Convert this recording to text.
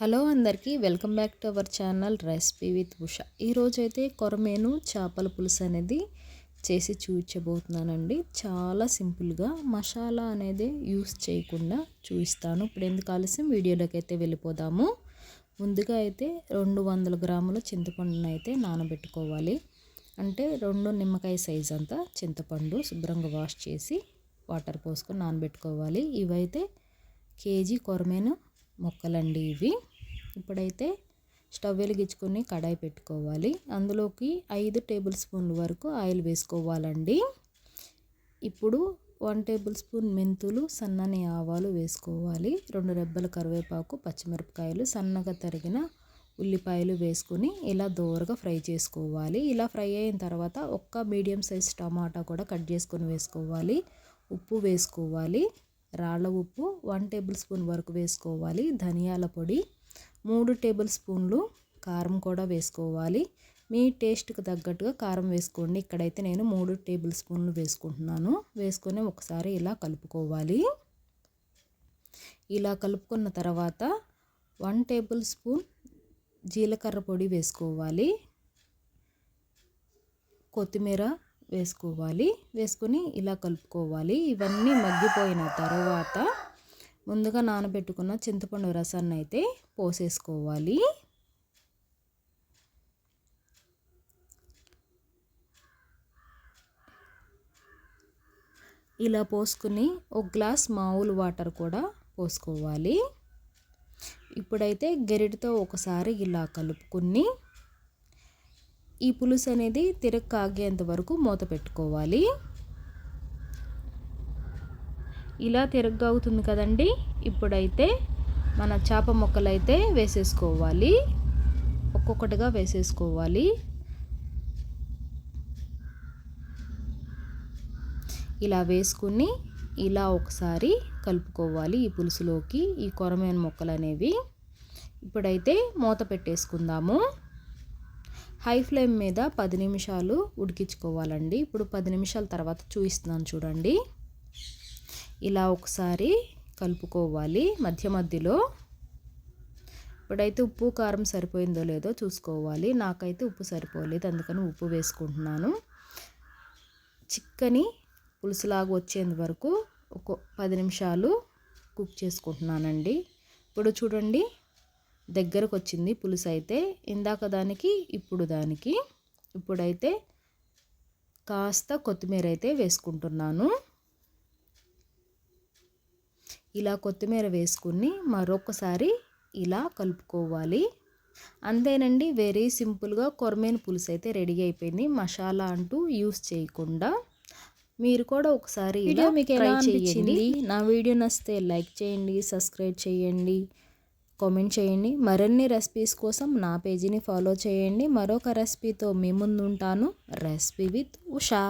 Hello అందరికీ welcome back to our channel recipe with Usha. ఈరోజైతే కొరమేను చేపల పులుసు అనేది చేసి చూపించబోతున్నానండి. చాలా సింపుల్గా మసాలా అనేది యూస్ చేయకుండా చూపిస్తాను. ఇప్పుడు ఎందుకు ఆలస్యం, వీడియోలోకి అయితే వెళ్ళిపోదాము. ముందుగా అయితే 200 గ్రాముల చింతపండును అయితే నానబెట్టుకోవాలి. అంటే 2 నిమ్మకాయ సైజ్ అంతా చింతపండు శుభ్రంగా వాష్ చేసి వాటర్ పోసుకొని నానబెట్టుకోవాలి. ఇవైతే కేజీ కొరమేను మొక్కలండి ఇవి. ఇప్పుడైతే స్టవ్ వెలిగించుకొని కడాయి పెట్టుకోవాలి. అందులోకి 5 టేబుల్ స్పూన్ల వరకు ఆయిల్ వేసుకోవాలండి. ఇప్పుడు 1 టేబుల్ స్పూన్ మెంతులు, సన్నని ఆవాలు వేసుకోవాలి. 2 రెబ్బల కరివేపాకు, పచ్చిమిరపకాయలు, సన్నగా తరిగిన ఉల్లిపాయలు వేసుకొని ఇలా దోరగా ఫ్రై చేసుకోవాలి. ఇలా ఫ్రై అయిన తర్వాత ఒక్క మీడియం సైజ్ టమాటా కూడా కట్ చేసుకొని వేసుకోవాలి. ఉప్పు వేసుకోవాలి. రాళ్ళ ఉప్పు 1 టేబుల్ స్పూన్ వరకు వేసుకోవాలి. ధనియాల పొడి 3 టేబుల్ స్పూన్లు, కారం కూడా వేసుకోవాలి. మీ టేస్ట్కి తగ్గట్టుగా కారం వేసుకోండి. ఇక్కడైతే నేను 3 టేబుల్ స్పూన్లు వేసుకుంటున్నాను. వేసుకొని ఒకసారి ఇలా కలుపుకోవాలి. ఇలా కలుపుకున్న తర్వాత 1 టేబుల్ స్పూన్ జీలకర్ర పొడి వేసుకోవాలి. కొత్తిమీర వేసుకోవాలి. వేసుకొని ఇలా కలుపుకోవాలి. ఇవన్నీ మగ్గిపోయిన తర్వాత ముందుగా నానబెట్టుకున్న చింతపండు రసాన్ని అయితే పోసేసుకోవాలి. ఇలా పోసుకుని ఒక గ్లాస్ మామూలు వాటర్ కూడా పోసుకోవాలి. ఇప్పుడైతే గరిటతో ఒకసారి ఇలా కలుపుకుని ఈ పులుసు అనేది కాగేంత వరకు మూత పెట్టుకోవాలి. ఇలా అవుతుంది కదండి. ఇప్పుడైతే మన చేప ముక్కలు అయితే వేసేసుకోవాలి. ఒక్కొక్కటిగా వేసేసుకోవాలి. ఇలా వేసుకుని ఇలా ఒకసారి కలుపుకోవాలి ఈ పులుసులోకి ఈ కొరమేను ముక్కలు అనేవి. ఇప్పుడైతే మూత పెట్టేసుకుందాము. హై ఫ్లేమ్ మీద 10 నిమిషాలు ఉడికించుకోవాలండి. ఇప్పుడు 10 నిమిషాల తర్వాత చూపిస్తున్నాను చూడండి. ఇలా ఒకసారి కలుపుకోవాలి మధ్య మధ్యలో. ఇప్పుడైతే ఉప్పు కారం సరిపోయిందో లేదో చూసుకోవాలి. నాకైతే ఉప్పు సరిపోలేదు, అందుకని ఉప్పు వేసుకుంటున్నాను. చిక్కని పులుసులాగా వచ్చేంత వరకు ఒక 10 నిమిషాలు కుక్ చేసుకుంటున్నానండి. ఇప్పుడు చూడండి దగ్గరకు వచ్చింది పులుసు అయితే. ఇందాక దానికి ఇప్పుడు దానికి. ఇప్పుడైతే కాస్త కొత్తిమీర అయితే వేసుకుంటున్నాను. ఇలా కొత్తిమీర వేసుకుని మరొకసారి ఇలా కలుపుకోవాలి. అంతేనండి, వెరీ సింపుల్గా కొరమేను పులుసు అయితే రెడీ అయిపోయింది. మసాలా అంటూ యూస్ చేయకుండా. మీరు కూడా ఒకసారి ఇలా మీకు ఎలా అనిపించింది? నా వీడియో నచ్చితే లైక్ చేయండి, సబ్స్క్రైబ్ చేయండి, కామెంట్ చేయండి. మరిన్ని రెసిపీస్ కోసం నా పేజీని ఫాలో చేయండి. మరొక రెసిపీతో మీ ముందు ఉంటాను. Recipe with Usha.